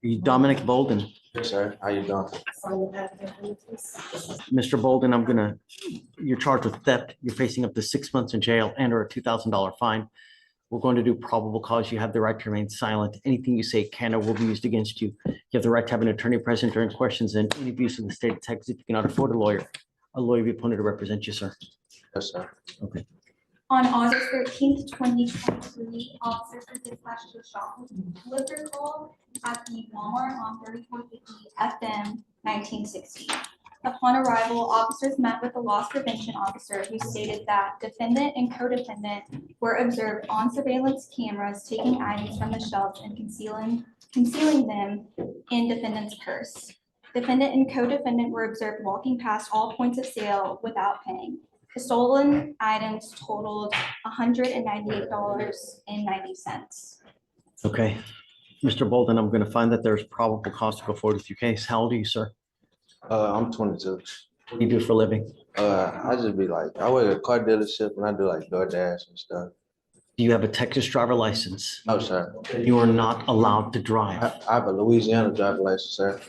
You Dominic Balden. Yes, sir. How you doing? Mr. Balden, you're charged with theft. You're facing up to 6 months in jail and or a $2,000 fine. We're going to do probable cause. You have the right to remain silent. Anything you say can or will be used against you. You have the right to have an attorney present during questions and interviews in the state of Texas. If you cannot afford a lawyer will be appointed to represent you, sir. Yes, sir. Okay. On August 13th, 2023, officers were dispatched to a shoplifter call at the Walmart on 3450 FM 1960. Upon arrival, officers met with the loss prevention officer who stated that defendant and co-defendant were observed on surveillance cameras taking items from the shelves and concealing them in defendant's purse. Defendant and co-defendant were observed walking past all points of sale without paying. The stolen items totaled $198.90. Okay. Mr. Bolden, I'm going to find that there's probable cause to go forward with your case. How old are you, sir? I'm 22. What do you do for a living? I just be like, I work at a car dealership and I do like DoorDash and stuff. Do you have a Texas driver license? No, sir. You are not allowed to drive. I have a Louisiana driver license, sir.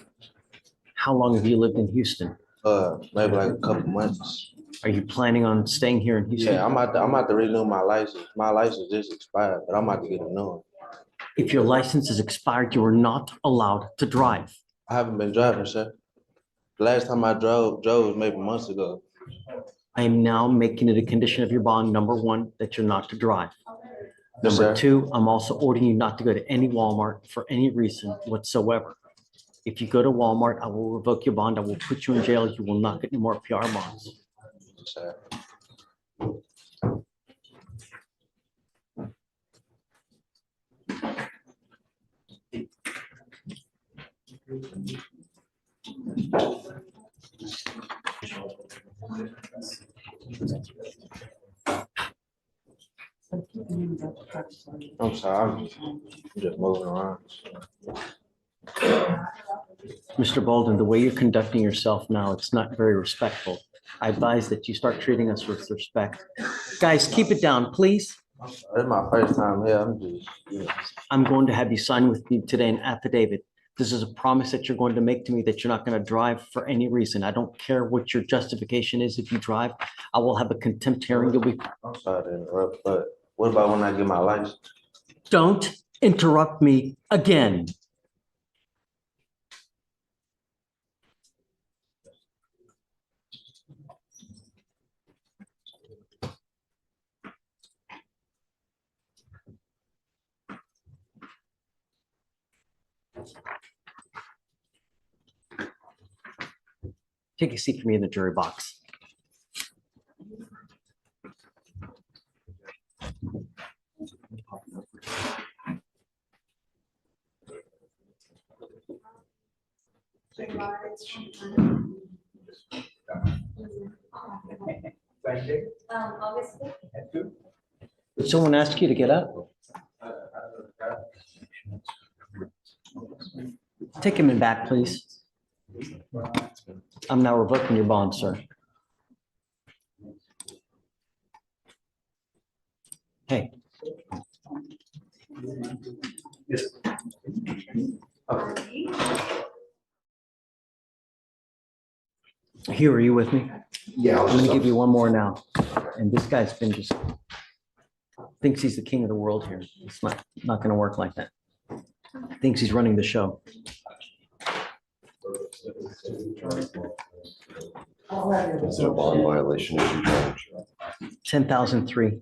How long have you lived in Houston? Maybe like a couple months. Are you planning on staying here in Houston? Yeah, I'm about to renew my license. My license just expired, but I'm about to get a new one. If your license is expired, you are not allowed to drive. I haven't been driving, sir. The last time I drove was maybe months ago. I am now making it a condition of your bond, number one, that you're not to drive. Yes, Number sir. two, I'm also ordering you not to go to any Walmart for any reason whatsoever. If you go to Walmart, I will revoke your bond. I will put you in jail. You will not get any more PR bonds. Yes, sir. I'm sorry, I'm just moving around. Mr. Bolden, the way you're conducting yourself now, it's not very respectful. I advise that you start treating us with respect. Guys, keep it down, please. It's my first time here. I'm just, I'm going to have you sign with me today an affidavit. This is a promise that you're going to make to me that you're not going to drive for any reason. I don't care what your justification is. If you drive, I will have a contempt hearing. You'll be. I'm sorry to interrupt, but what about when I get my license? Don't interrupt me again. Take a seat for me in the jury box. Did someone ask you to get up? Take him in back, please. I'm now revoking your bond, sir. Hey. Hugh, are you with me? Yeah. I'm gonna give you one more now. And this guy's been just, thinks he's the king of the world here. It's not gonna work like that. Thinks he's running the show. Is it a bond violation if you charge? 10,003.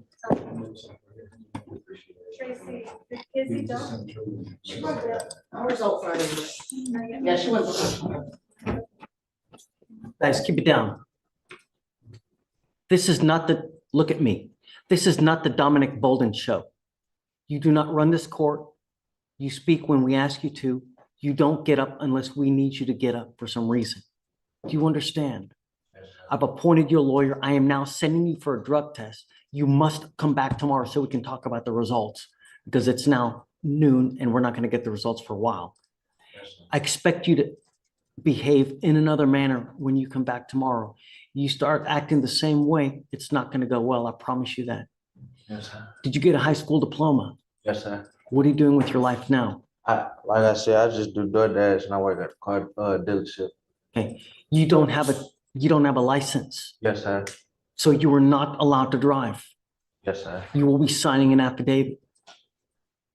Tracy, is he done? Our results are in. Yeah, she went. Guys, keep it down. This is not the, look at me. This is not the Dominic Balden show. You do not run this court. You speak when we ask you to. You don't get up unless we need you to get up for some reason. Do you understand? I've appointed you a lawyer. I am now sending you for a drug test. You must come back tomorrow so we can talk about the results because it's now noon and we're not going to get the results for a while. I expect you to behave in another manner when you come back tomorrow. You start acting the same way, it's not going to go well. I promise you that. Yes, sir. Did you get a high school diploma? Yes, sir. What are you doing with your life now? Like I said, I just do DoorDash and I work at the car dealership. Okay, you don't have a license, Yes, sir. so you are not allowed to drive. Yes, sir. You will be signing an affidavit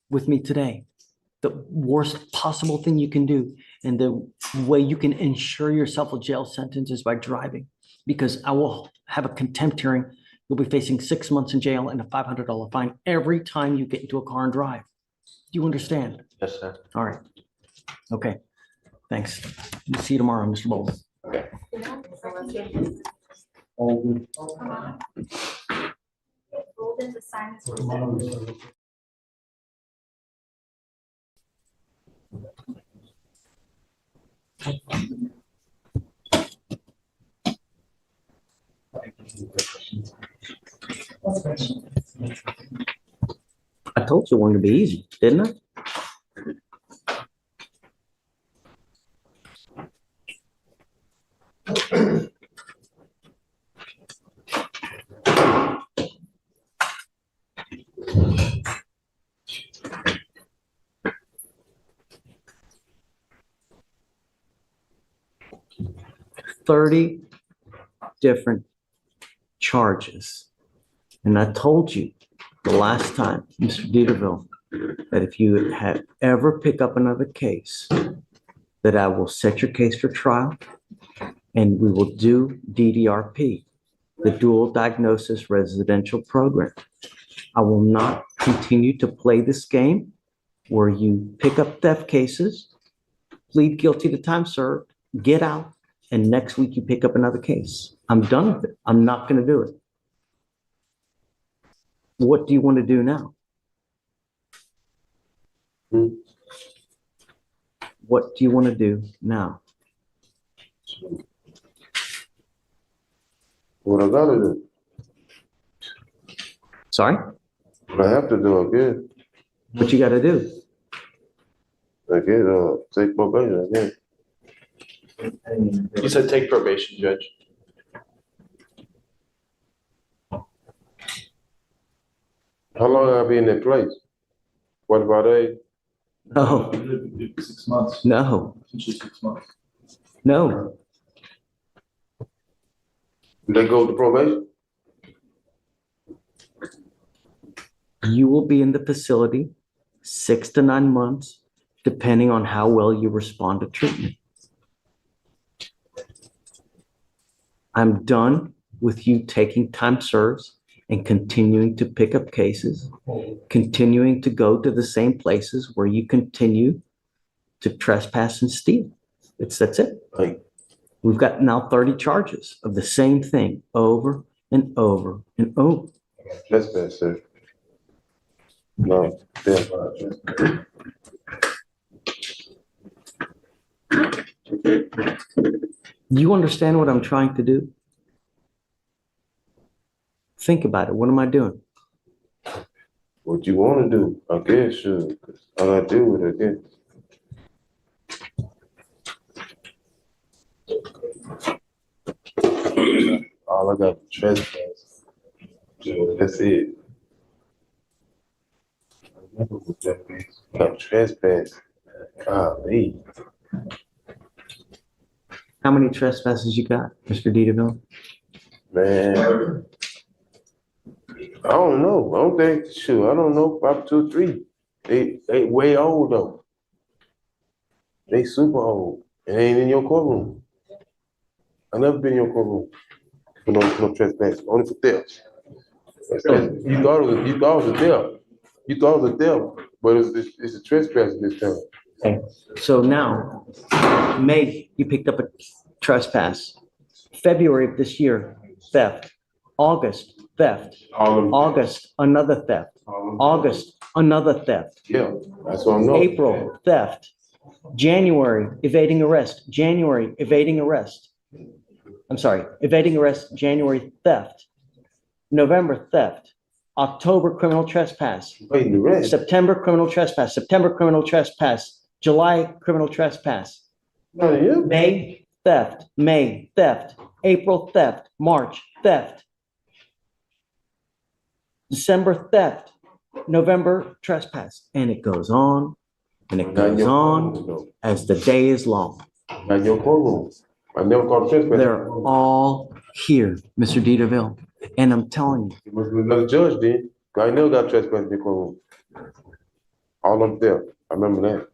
with me today. The worst possible thing you can do, and the way you can ensure yourself a jail sentence is by driving, because I will have a contempt hearing. You'll be facing 6 months in jail and a $500 fine every time you get into a car and drive. Do you understand? Yes, sir. All right. Okay. Thanks. We'll see you tomorrow, Mr. Bolden. Bolden to sign this. I told you it wasn't gonna be easy, didn't I? $30 different charges. And I told you the last time, Mr. Derville, that if you had ever pick up another case, that I will set your case for trial and we will do DDRP, the Dual Diagnosis Residential Program. I will not continue to play this game where you pick up theft cases, plead guilty to time served, get out, and next week you pick up another case. I'm done with it. I'm not going to do it. What do you want to do now? What do you want to do now? What I gotta do, Sorry? what I have to do, I guess. What you got to do? Take probation, I guess. You said take probation, Judge. How long I be in that place? What about a? No, 6 months. no, Potentially 6 months. no. They go to probation? You will be in the facility 6 to 9 months, depending on how well you respond to treatment. I'm done with you taking time serves and continuing to pick up cases, continuing to go to the same places where you continue to trespass and steal. That's it. Like, We've got now 30 charges of the same thing over and over and over. trespass, sir. No, trespass. Do you understand what I'm trying to do? Think about it. What am I doing? What you wanna do, I guess, sure. I gotta deal with it again. All I got is trespass. That's it. I never was that big. Got trespass. Golly. How many trespasses you got, Mr. Derville? Man. I don't know. I don't think, sure, I don't know, probably 2, 3. They way old though. They super old. It ain't in your courtroom. I never been in your courtroom for no trespass, only for theft. You thought it was a theft. You thought it was a theft, but it's a trespass this time. Okay, so now, May, you picked up a trespass. February of this year, theft. August, theft. August, another theft. August, another theft. Yeah, that's what I know. April, theft. January, evading arrest. January, evading arrest. I'm sorry, evading arrest, January, theft. November, theft. October, criminal trespass. Wait, the rest. September, criminal trespass. September, criminal trespass. July, criminal trespass. Not you. May, theft. May, theft. April, theft. March, theft. December, theft. November, trespass. And it goes on and it Not in goes your on courtroom, though. as the day is long. Not in your courtroom. I never called a trespass. They're all here, Mr. Derville, and I'm telling you, You must be another judge then. 'Cause I never got trespass in the courtroom. All up there. I remember that.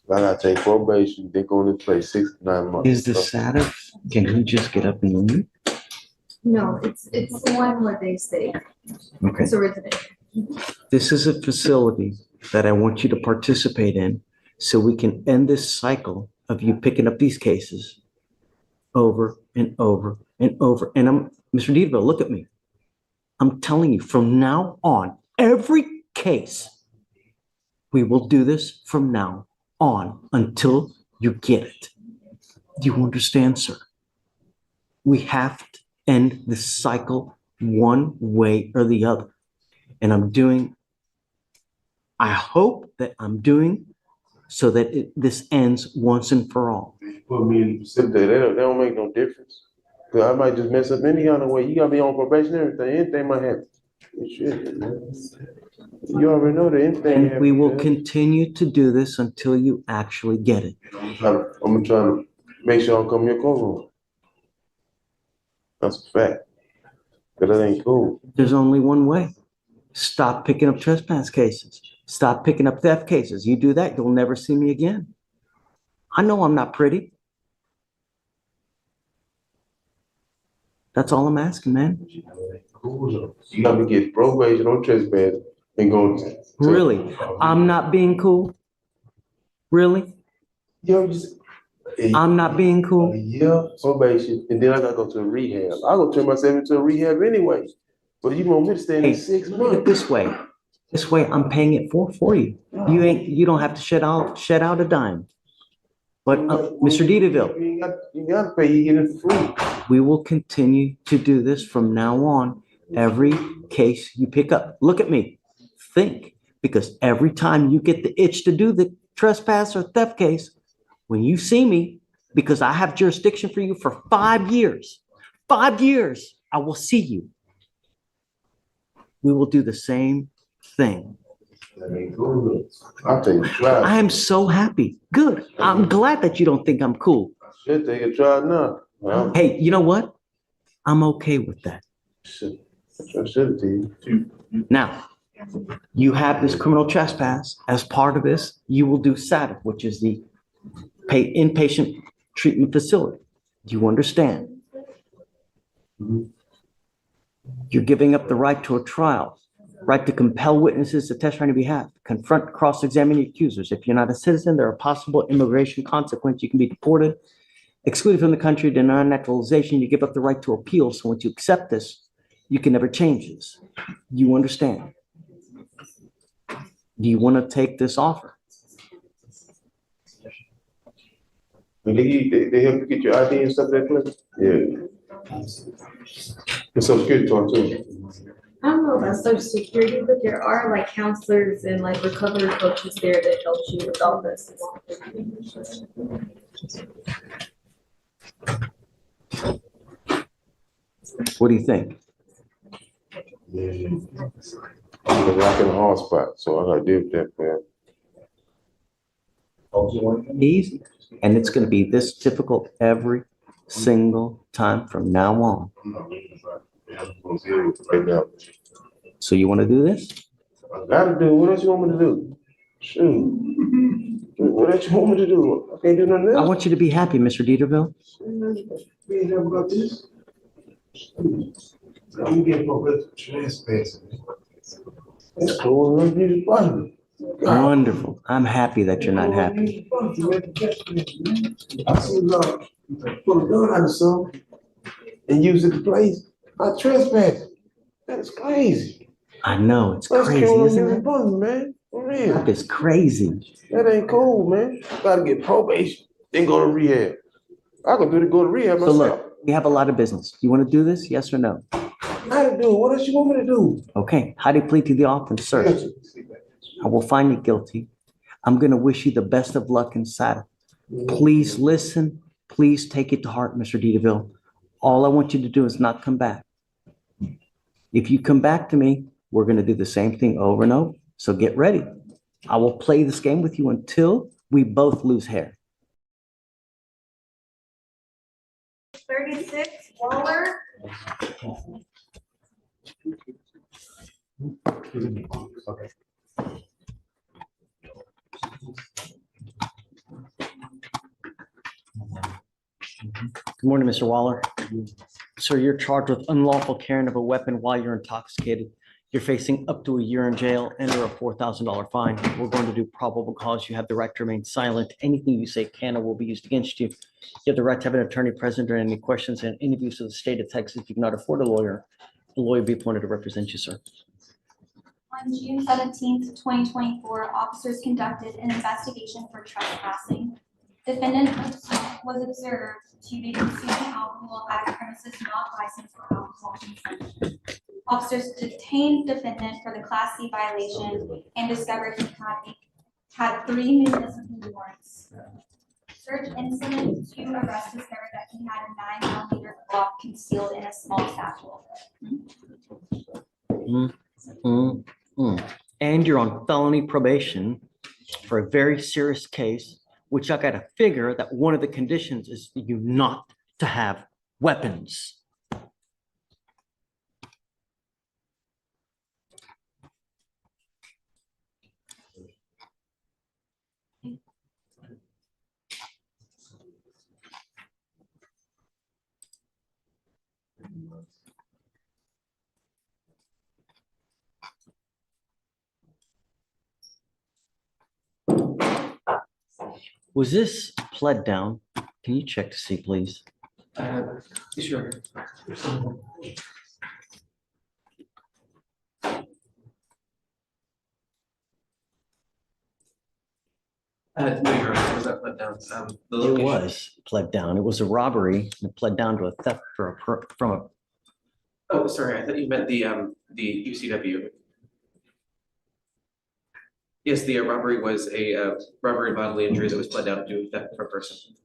I gotta take probation, they go into place 6 to 9 months. is this Saturday? Can he just get up and leave? No, it's the one where they stay. Okay. It's originated. This is a facility that I want you to participate in so we can end this cycle of you picking up these cases over and over and over. And Mr. Derville, look at me. I'm telling you, from now on, every case, we will do this from now on until you get it. Do you understand, sir? We have to end this cycle one way or the other. And I hope that I'm doing so that this ends once and for all. Put me in the facility, that don't make no difference. 'Cause I might just mess up any kind of way. You gotta be on probation, anything might happen. It should, man. You already know that anything. And we happen, will man. continue to do this until you actually get it. I'm gonna try to make sure I don't come in your courtroom. That's a fact. But that ain't cool. There's only one way. Stop picking up trespass cases. Stop picking up theft cases. You do that, you'll never see me again. I know I'm not pretty. That's all I'm asking, man. You gotta get probation on trespass and go to. Really? I'm not being cool? Really? Yo, just. I'm not being A cool? year probation, and then I gotta go to a rehab. I go turn myself into a rehab anyway. But you want me to stay in Hey, 6 look at it months? this way. This way, I'm paying it for you. You don't have to shed out a dime. But, Mr. Derville, You gotta pay, you get it for free. we will continue to do this from now on. Every case you pick up, look at me, think, because every time you get the itch to do the trespass or theft case, when you see me, because I have jurisdiction for you for 5 years, I will see you. We will do the same thing. I'll take a try. I am so happy. Good. I'm glad that you don't think I'm cool. Should take a try now. Well, Hey, you know what? I'm okay with that. I should do. Now, you have this criminal trespass. As part of this, you will do SATF, which is the inpatient treatment facility. Do you understand? You're giving up the right to a trial, right to compel witnesses to testify on your behalf, confront, cross-examine the accusers. If you're not a citizen, there are possible immigration consequences. You can be deported, excluded from the country, denied naturalization. You give up the right to appeal. So once you accept this, you can never change this. You understand? Do you want to take this offer? They help you get your ID and stuff like that? Yeah. And Social Security card too. I don't know about social security, but there are like counselors and like recovery coaches there that help you with all this. What do you think? Yeah. I'm a rock in a hard spot, so I gotta deal with that, man. Easy. And it's going to be this difficult every single time from now on. Right now. So you want to do this? I gotta do, what else you want me to do? Shoot. What else you want me to do? I can't do nothing I else. want you to be happy, Mr. Derville. We ain't never got this. I'm getting my brother trespassing. That's cool, I'm just bugging. Wonderful. I'm happy that you're not happy. I see love, put a gun out of something and use it to place. I trespass. That's crazy. I know, it's That's crazy, killing isn't every it? button, man. For real. It's crazy. That ain't cool, man. Gotta get probation, then go to rehab. I can go to rehab So myself. look, we have a lot of business. You want to do this? Yes or no? How to do it? What else you want me to do? Okay. How do you plead to the offense, sir? I will find you guilty. I'm going to wish you the best of luck inside. Please listen. Please take it to heart, Mr. Derville. All I want you to do is not come back. If you come back to me, we're going to do the same thing over and over. So get ready. I will play this game with you until we both lose hair. 36, Waller. Good morning, Mr. Waller. Sir, you're charged with unlawful carrying of a weapon while you're intoxicated. You're facing up to a year in jail and or a $4,000 fine. We're going to do probable cause. You have the right to remain silent. Anything you say can or will be used against you. You have the right to have an attorney present during any questions and interviews of the state of Texas. If you cannot afford a lawyer, the lawyer will be appointed to represent you, sir. On June 17th, 2024, officers conducted an investigation for trespassing. Defendant was observed to be consuming alcohol at a premises not licensed for alcohol consumption. Officers detained defendant for the Class C violation and discovered he had 3 municipal warrants. Search incident 2 arrest discovered that he had a 9mm Glock concealed in a small satchel. And you're on felony probation for a very serious case, which I gotta figure that one of the conditions is you not to have weapons. Was this pled down? Can you check to see, please? Sure. No, you're right. Was that put down? The It location. was pled down. It was a robbery and it pled down to a theft from a, Oh, sorry. I thought you meant the UCW. Yes, the robbery was a robbery bodily injury that was pled down to theft for a person.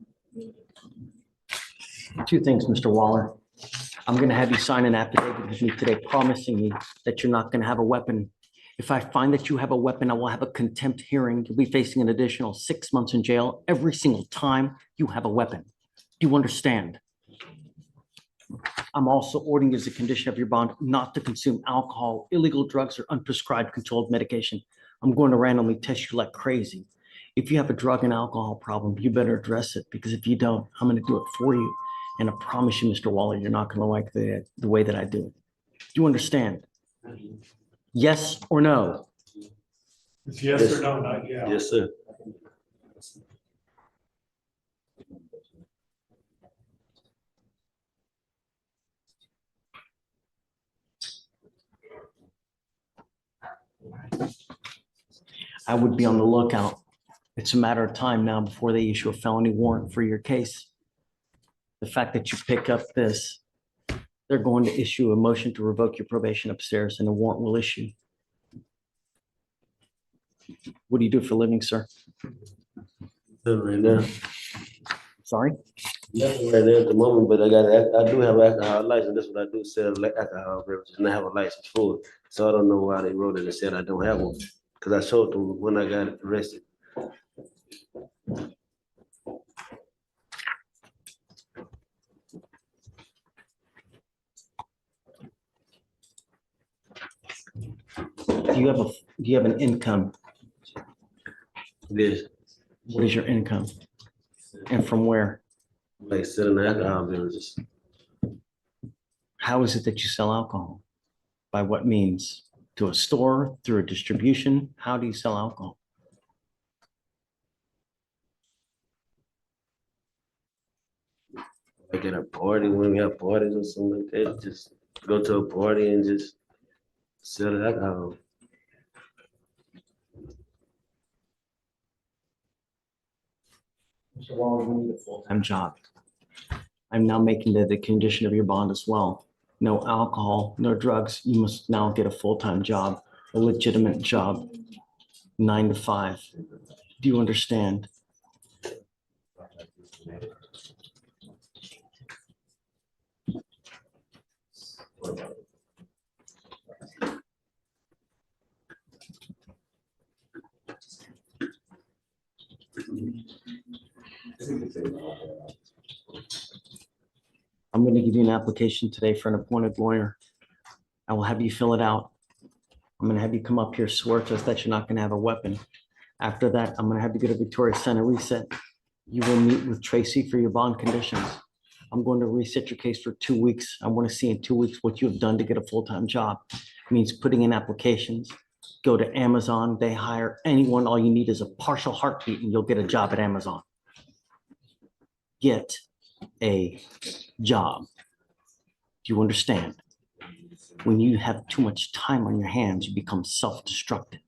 2 things, Mr. Waller. I'm gonna have you sign an affidavit with me today promising me that you're not gonna have a weapon. If I find that you have a weapon, I will have a contempt hearing. You'll be facing an additional 6 months in jail every single time you have a weapon. Do you understand? I'm also ordering you as a condition of your bond not to consume alcohol, illegal drugs, or unprescribed controlled medication. I'm going to randomly test you like crazy. If you have a drug and alcohol problem, you better address it, because if you don't, I'm going to do it for you. And I promise you, Mr. Waller, you're not going to like the way that I do it. Do you understand? Yes or no? It's yes or no, not yeah. Yes, sir. I would be on the lookout. It's a matter of time now before they issue a felony warrant for your case. The fact that you pick up this, they're going to issue a motion to revoke your probation upstairs and a warrant will issue. What do you do for a living, sir? Right now. Sorry? Nothing right there at the moment, but I do have an alcohol license. That's what I do, sell alcohol beverages, and I have a license for it. So I don't know why they wrote it and said I don't have one, because I showed them when I got arrested. Do you have an income? This, What is your income? And from where? like selling alcohol beverages. How is it that you sell alcohol? By what means? To a store, through a distribution? How do you sell alcohol? Like at a party, when we have parties or something like that, just go to a party and just sell alcohol. Mr. Waller, we need a full-time job. I'm now making the condition of your bond as well. No alcohol, no drugs. You must now get a full-time job, a legitimate job, 9 to 5. Do you understand? I'm going to give you an application today for an appointed lawyer. I will have you fill it out. I'm going to have you come up here, swear to us that you're not going to have a weapon. After that, I'm going to have you go to Victoria Center reset. You will meet with Tracy for your bond conditions. I'm going to reset your case for 2 weeks. I want to see in 2 weeks what you have done to get a full-time job. It means putting in applications. Go to Amazon. They hire anyone. All you need is a partial heartbeat and you'll get a job at Amazon. Get a job. Do you understand? When you have too much time on your hands, you become self-destructive.